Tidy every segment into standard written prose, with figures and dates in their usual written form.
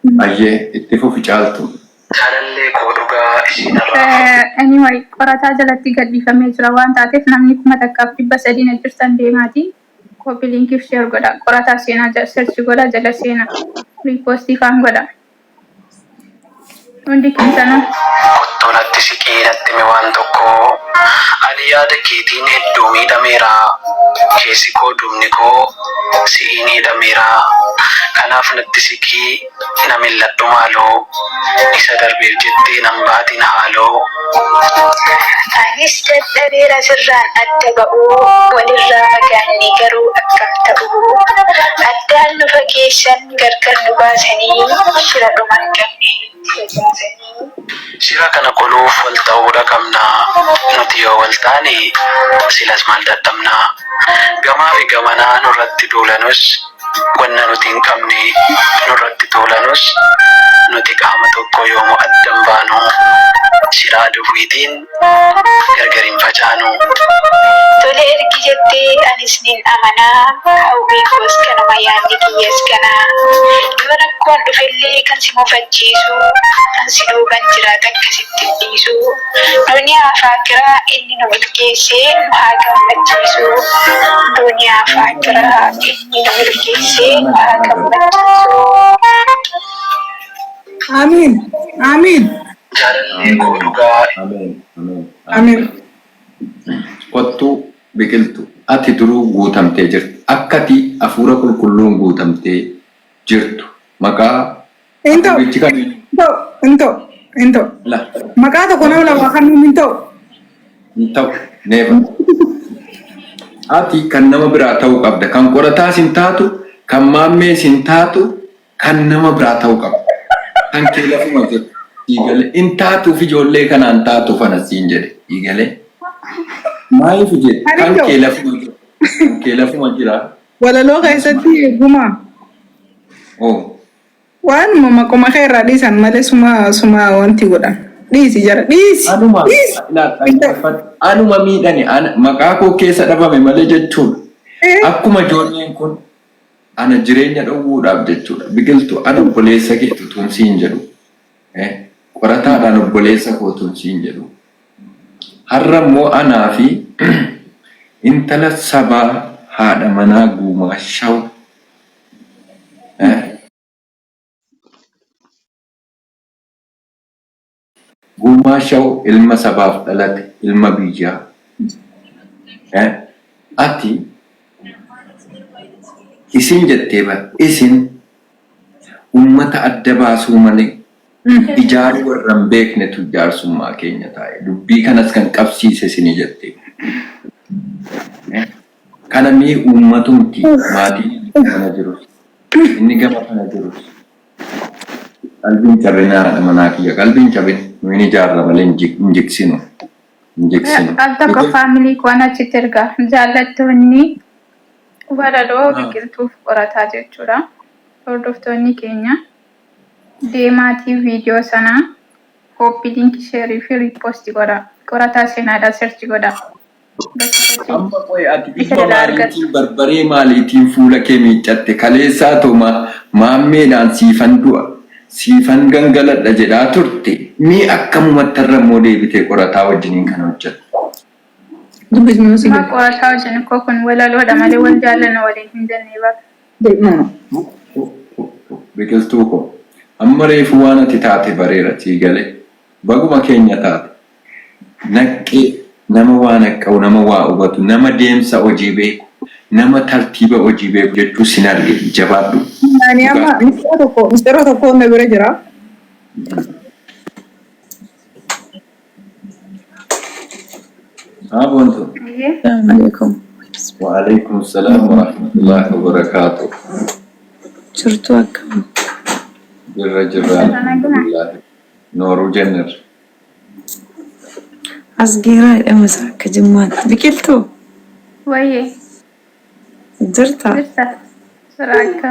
Ayyee itti fufi caaltu. Jaalallee koo dhugaa ishiinarraa. Anyway, qorataa jalatti gadhiifamee jira waan taateef namni 1300 na jirtan deemaati. Copy link share godha. Qorataa seenaa search godha jala seenaa. Repost kan godha. Hundi keessanuu Kottoon atti siqee natti mi waan tokko. Ani yaada keetiin hedduu miidhameera. Keessi koo dumni koo si'iin hidhameera. Kanaaf natti siqii na milladhu maaloo. Isa darbeef jettee nan baatiin haaloo. Anis dadhabeera sirraan adda ba'uu walirraa fagaannee garuu akkam ta'uu addaan nu fageessan gargar nu baasanii shira dhumaan qabne Shira kana qoluuf wal ta'uudha qabna. Nuti yoo wal taane silas maal dadhabna. Gamaa fi gamanaa nurratti duulanus wanna nuti hin qabne nurratti tuulanus nuti qaama tokko yoomuu addan baanu. Shiraa duwwiitiin gargar hin facaanu. tole ergi jettee anis nin amanaa hawwii koos kanuma yaadni kiyyees kanaa yoo rakkoon dhufellee kan si mufachiisu kan si duuban jiraat akkasitti dhiisu duniyaa faakiraa inni nu milkeessee nu haa gammachiisu duniyaa faakiraa inni nu milkeessee nu haa gammachiisu. Amin. Amin. Jaalallee koo dhugaa. Amin. Kottuu biqiltu ati duruu guutamtee jirtu. Akkati hafuura qulqulluun guutamtee jirtu. Maqaa Into. bichi kamiin Into. la Maqaa tokko nama lama kan hin ta'u. hin ta'u neeva. Ati kan nama biraa ta'uu qabda. Kan qorataas hin taatu, kan maammees hin taatu, kan nama biraa ta'uu qabda. Kan kee lafuma jiru. Dhiigale in taatuuf ijoollee kanaan taatuuf anas siin jedhe dhiigale. Maaliif jedhe kan kee lafuma jiru. Kan kee lafuma jira. Walaloo keessatti eeguma. Oh. Waan maquma kee irraa dhiisan malee suma wanti godhan. Dhiisi jara dhiisi. Anuma miidhani maqaa koo keessa dhabame malee jechuudha. Akkuma ijoolleen kun ana jireenya dhowwuudhaaf jechuudha. Biqiltu ana obboleessa kee tutumsiin jedhu. Qorataadhaan obboleessa koo tutumsiin jedhu. Har'a immoo anaa fi intala sabaa haadha manaa guumaa shaw. Guumaa shaw ilma sabaaf dhalate ilma biyyaa. Ati isin jettee bar isin ummata adda baasuu malee ijaaruu warra hin beeknetu ijaarsummaa keenya taa'e. Dubbii kanas kan qabsiise isinii jettee. Kana mii ummatumti maatii kana jirus inni gama kana jirus. Qalbiin cabinaa manaa kiyya qalbiin cabin nuyi ni ijaarra malee hin jiksinu. al tokko faamilii koon achitti erga jaallattoonni walaloo biqiltuuf qorataa jechuudha. Hordoftoonni keenya deemaatii viidiyoo sanaa copy link share fi repost godha. Qorataa seenaadhaa search godha. Amma qoy ati biyya maaliitiin barbaree maaliitiin fuula kee miiccatte kaleessaa tuma maammeedhaan siifan du'a. Siifan gangaladha jedhaa turte mii akkamumatti irra immoo deebitee qorataa wajjiniin kan hojjettu. Qorataa wajjin koo kun walaloodha malee wal jaallanna waliin hin jennee bakka. Biqiltuu koo amma reefu waan ati taate bareera sii galee baguma keenya taate naqqee nama waan akka'u nama waa hubatu nama deemsa hojii beeku nama tartiiba hojii beeku jechuu sin arge jabaadhu. Ani amma mistero tokko na bira jira. Bontu. Assalamualaikum. Waalaikumsalam warahmatullahi wabarakatuh. Jirtu akkam? Jirra. Nooru jenner. Asgeeraa jedhama isaa akka jimmaatti. Biqiltuu? Wayyee Jirta? Siraakka.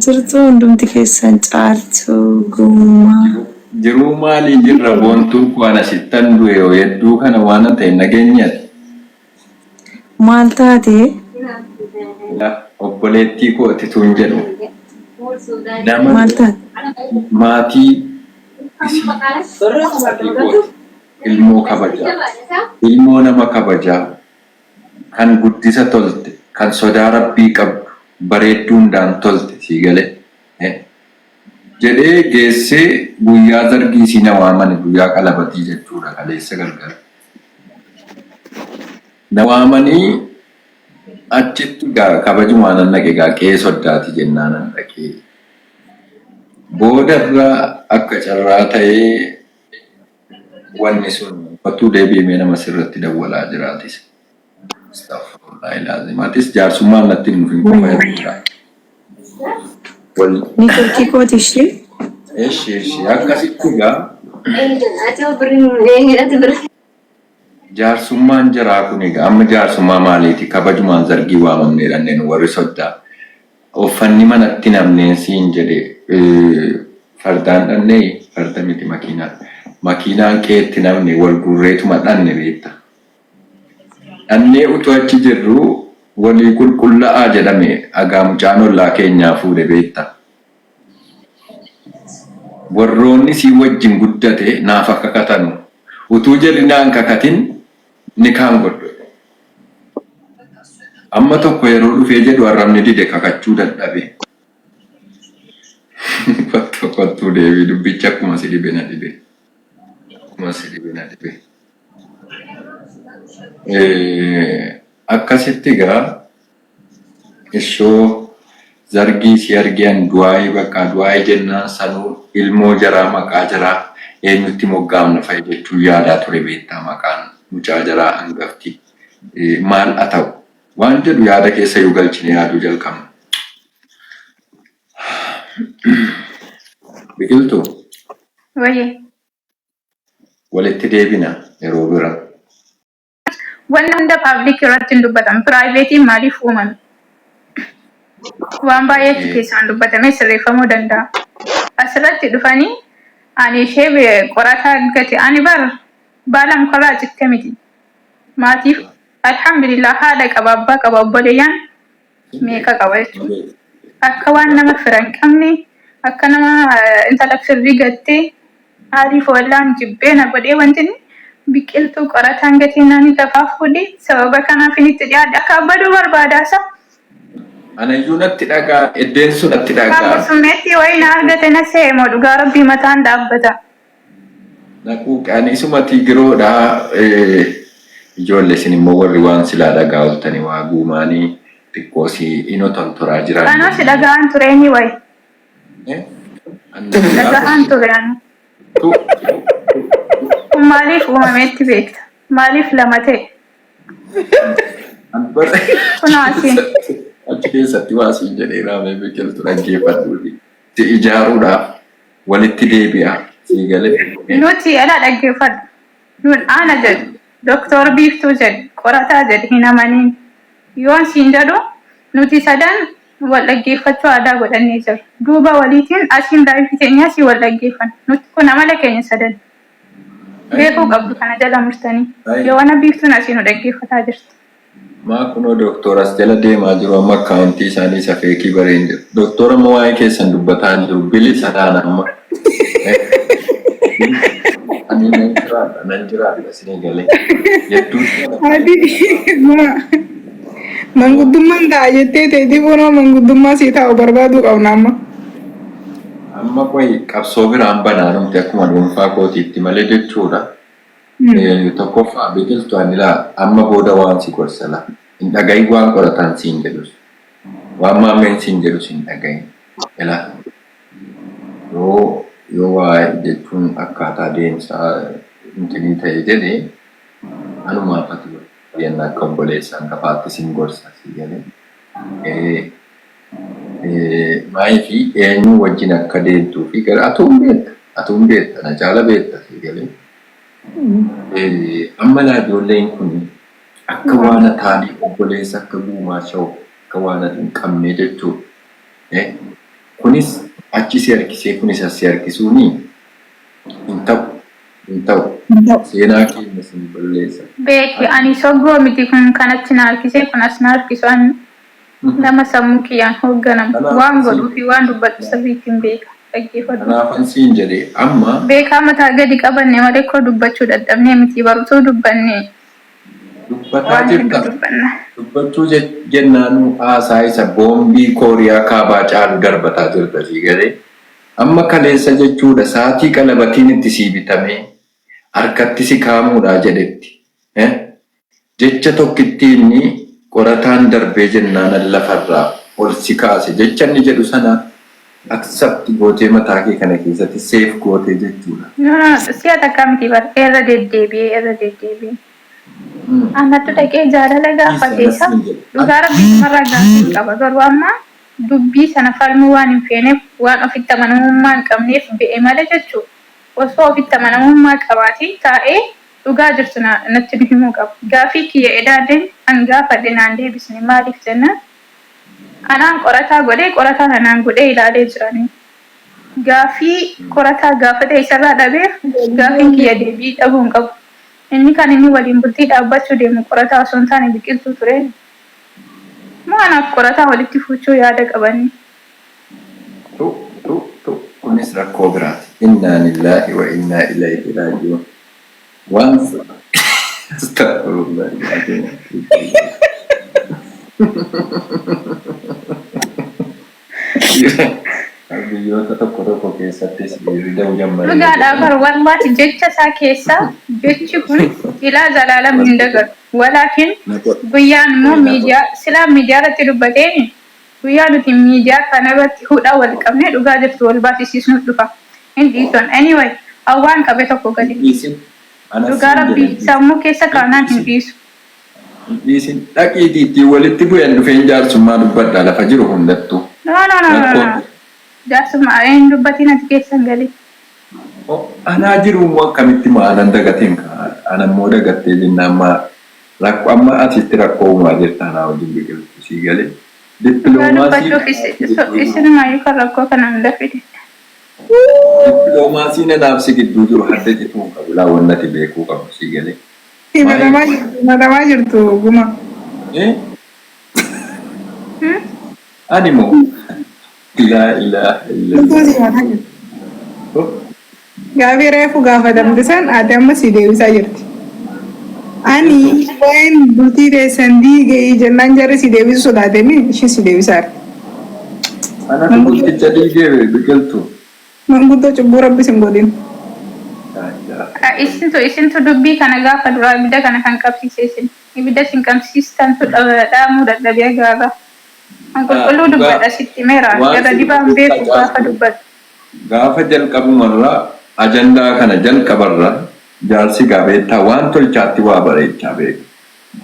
Jirtuu hundumti keessan caaltuu guumaa. Jiruu maalii jirra boontuu waan asittan du'e yoo hedduu kana waan ta'e nageenyati. Maal taate? Obboleettii kooti tun jedhu. Maal taate? maatii isii ilmoo kabajaa, ilmoo nama kabajaa, kan guddisa tolte, kan sodaa rabbii qabdu, bareedduu hundaan tolte sii galee. Jedhee geessee guyyaa zargii si na waamani guyyaa qalabatii jechuudha kaleessa galgala. Na waamanii achitti kabajumaan nan dhaqe qe'ee soddaati jennaan nan dhaqee. Booda irraa akka carraa ta'ee wanni sun fattuu deebi'ee nama sirratti dawwalaa jiraatis. Maatis jaarsummaan natti hin dhufin qofa jechuudha. Ni turkii kooti ishee. Ishee akkasitti egaa jaarsummaan jiraa kun egaa amma jaarsummaa maaliiti kabajumaan zargii waamamne dhanneen warri soddaa uffanni manatti namneen siin jedhe fardaan dhannee farda miti makiinaan qeetti namne wal gurreetuma dhanne beekta. Dhannee utuu achi jirru walii qulqullaa'aa jedhame agaa mucaan ollaa keenyaa fuudhe beekta. Warroonni si wajjin guddate naaf akka kakatanu utuu jedhi naan kakatin ni kaan godhu. Amma tokko yeroo dhufee jedhu arrabni dide kakachuu dadhabe. Kottuu deebii dubbicha akkuma si dhibe na dhibe. Akkuma si dhibe na dhibe. Akkasitti egaa ishoo zargii si argian du'aayii bakka du'aayii jennaan sanuu ilmoo jaraa maqaa jaraa eenyutti moggaamna fa'i jechuun yaadaa ture beektaa maqaan mucaa jaraa hangafti maal haa ta'u waan jedhu yaada keessa yoo galchine yaaduu jalqabna. Biqiltuu. Wayyee. Walitti deebina yeroo bira. Wanni hunda paablik irratti hin dubbatamu. Piraayiveetiin maaliif uumame? Waan baay'eetti keessaan dubbatamee sirreeffamuu danda'a. Asirratti dhufanii ani ishee qorataa gate ani baala mukarraa citte miti. Maatiif alhamdulillah haadha qaba abbaa qaba obboleeyyaan meeqa qaba jechuudha. Akka waan nama fira hin qabne akka nama intala firrii gattee haaliif wallaan jibbee na godhee wanti biqiltuu qorataan gatii naani lafaaf godhee sababa kanaaf itti dhiyaadhe akka abbaduu barbaadaasa. Anayyuu natti dhagaa eddeen sun natti dhagaa. Akkasumetti wayii na argate na seemoo dhugaa rabbii mataan dhaabbata. Naquu qaaniisuma tigiroodha ijoollee isin immoo warri waan silaa dhagaa ooltanii waa guumaanii xiqqoosii ino tontoraa jiran. Kanoo si dhagaan tureenyi wayi. Dhagaan tureen. Maaliif uumameetti beekta? Maaliif lama ta'e? Kunaasi. Achi keessatti waa siin jedhee raamee biqiltuu dhaggeeffadhuuti. Si ijaaruudhaaf walitti deebi'a sii galee. Nuti ala dhaggeeffadhu. Nuun ana jedhu doktor biiftuu jedhu qorataa jedhu hin amaniin. Yoon siin jedhu nuti sadan wal dhaggeeffachuu aadaa godhannee jirra. Duuba waliitiin asiin daa'imti keenyaa si wal dhaggeeffanna. Nuti kun amala keenya sadan. Beekuu qabdu kana jala murtanii. Yoo wana biiftuun asii nu dhaggeeffataa jirti. Maa kunoo dooktoras jala deemaa jiru amma akkaawuntii isaanii isa feekii bareen jiru. Dooktora amma waa'ee keessan dubbataa jiru bilisa taana amma. Ani nan jiraadha isin galee. Manguddummaan ta'a jettee ta'eetii kunoo manguddummaa sii taa'u barbaaduu qabna amma. Amma qoyi qabsoo biraan banaanumti akkuma dhuunfaa kootiitti malee jechuudha. Tokkoffaa biqiltuu anilaa amma booda waan si gorsala. Hin dhagahin waan qoratan siin jedhus. Waan maammeen siin jedhus hin dhagahin. Ilaa yoo waa'ee jechuun akkaataa deemsaa intinii ta'e jedhee anumaafatu yenna akka obboleessaan qabaatti siin gorsa si jedhee. Maayii fi eenyu wajjin akka deemtuu fi gara atuun beekta na caala beekta si jedhee. Amma ijoolleen kun akka waan taanii obboleessa akka guumaa sha'u akka waan hin qabne jechuudha. Kunis achi si harkisee kunis as si harkisuuni hin ta'u. Seenaa keenya sin balleessa. Beeki ani soggoo miti kun kanatti na harkisee kun as na harkisu nama sammuu kiyyaan hoogganam waan godhuu fi waan dubbatu sirriitti beeka dhaggeeffatu. Kanaafan siin jedhee amma Beekaa mataa gadi qabanne malee koo dubbachuu dadhabnee miti barumsuu dubbanne. dubbataa jirta. Dubbachuu jennaanuu haasaa isa boombii Kooriyaa kaabaa caalu darbataa jirta sii galee. Amma kaleessa jechuudha saatii qalabatiin itti sii bitamee harkatti si kaamuudha jedhetti. Jecha tokkittiin qorataan darbee jennaan lafarraa ol si kaase jecha inni jedhu sana accept gootee mataa kee kana keessatti safe gootee jechuudha. Si'a takka miti bara irra deddeebi'ee. Anatu dhaqee jaalala gaafateessa dhugaa rabbiimarraa gaafii qaba garuu amma dubbii sana falmuu waan hin feeneef waan ofitti amanamummaa hin qabneef be'e malee jechuudha. Osoo ofitti amanamummaa qabaatii taa'ee dhugaa jirtu natti himuu qabu. Gaafii kiyya edaadeen an gaafadhe naan deebisne maaliif jennaan anaan qorataa godhee qorataan anaan godhee ilaalee jiranii. Gaafii qorataa gaafate isarraa dhabeef gaafiin kiyya deebii dhabuu hin qabu. Inni kan inni waliin bultii dhaabbachuu deemu qorataa osoo hin taane biqiltuu ture. Moo anaaf qorataa walitti fuuchuu yaada qabanii. Kunis rakkoo biraati. Innaa lillaahi wa innaa ilaihi raaji'uun. Once biyyoota tokko keessattis hiriiruu jammaree. Dhugaadhaaf wallahi jecha isaa keessaa jechi kun ilaa zalaalam hin dagalu. Walaakin guyyaan immoo miidiyaa silaa miidiyaa irratti dubbateen guyyaa nuti miidiyaa kana irratti hudhaa wal qabnee dhugaa jirtu wal baasisiisnuuf dhufa. Hin dhiiton. Anyway awwaan qabe tokko gadi. Dhugaa rabbii sammuu keessa kaanaan hin dhiisu. Dhiisin dhaqiitii walitti bu'een dhufeen jaarsummaa dubbadhaa lafa jiru hundattuu. No. Jaarsummaa een dubbatiin ati keessan galii. Anaa jiru immoo akkamitti maalan dagateen anammoo dagattee jennaan rakkoo amma asitti rakkoo uumaa jirta anaa wajjin biqiltu sii galee. Dubbachuuf isinumayyuu kan rakkoo kana hunda fide. Dippiloomaasiin anaabsi gidduu jiru hadda cituu qabu laawwannati beekuu qabu sii galee. Madamaa jirtu guma. Ani moo laa ilaaha illallah. Gaafii reefu gaafatamte san ati amma si deebisaa jirti. Ani waan bultii teessan diigee jennaan jarri si deebisu sodaatanii ishee si deebisaa jirti. Anatu bulticha diigee biqiltu. Manguddoo cubbuu rabbi sin godhin. Isintu dubbii kana gaafa duraa ibidda kana kan qabsiise isin. Ibidda sin qabsiistantu dhaamuu dadhabee agarra. An qulqulluu dubbadha sitti meera. Gara dibaan beeku gaafa dubbadha. Gaafa jalqabumarraa ajandaa kana jalqabarra jaarsi gaabeettaa waan tolchaatti waa bareechaa beeku.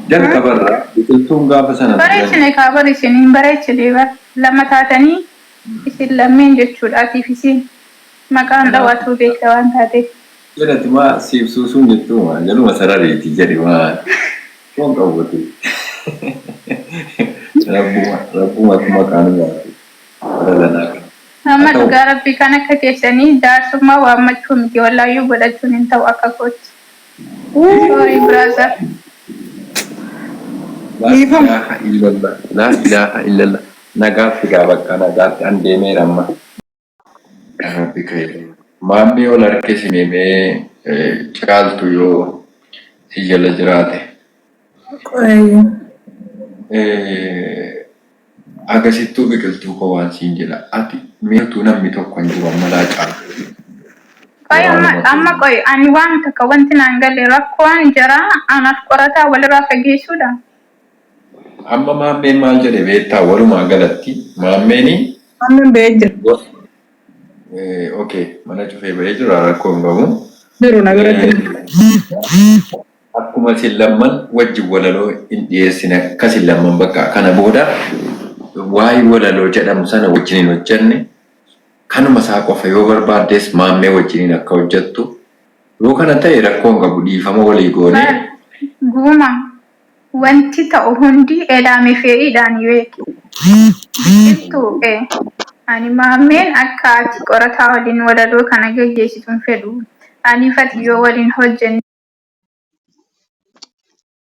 Jalqabarra biqiltuun gaafa sana. Bareechine kaa bareechine hin bareechine lama taatanii isin lammeen jechuudhaatiif isin maqaan dhawaatuu beekta waan taateef. Jedhati maa siibsuu sun jettuu maa jaluma sarariiti jedhi maa foon qabuuti. Rabbuma maqaan gaafii. Baralanaa kana. Amma dhugaa rabbii kan akka keessanii jaarsummaa waammachuu miti wallaayyuu godhachuun hin ta'u akka kootti. Sorry brother. La ilaha illallah. Nagaatti gaa bakka nagaatti an deemeera amma. Rabbi ka'e. Maammi ol harkisi meemee caaltu yoo si jala jiraate. Agasittuu biqiltuu koo waan siin jedha. Ati meetu namni tokko hin jiru amma laacaaltu. Amma qoy ani waan takka wanti naan galle rakkoon jara anaaf qorataa walirraa fageessuudha. Amma maammeen maal jedhe beektaa walumaa galatti maammeeni. Maammeen ba'ee jira. Okay, mana cufee ba'ee jira rakkoo hin qabu. Jiru nagaratti. Akkuma isin lamman wajjin walaloo hin dhiyeessine akkasin lamman bakka kana booda waa'ee walaloo jedhamu sana wajjin hin hojjenne kanuma isaa qofa yoo barbaaddes maammee wajjin akka hojjettu yoo kana ta'e rakkoo hin qabu dhiifama walii goonee. Guuma wanti ta'u hundi edaame fe'iidhaan beeku. Biqiltuu ani maammeen akka ati qorataa waliin walaloo kana gaggeessituun fedhu ani fati yoo waliin hojjenne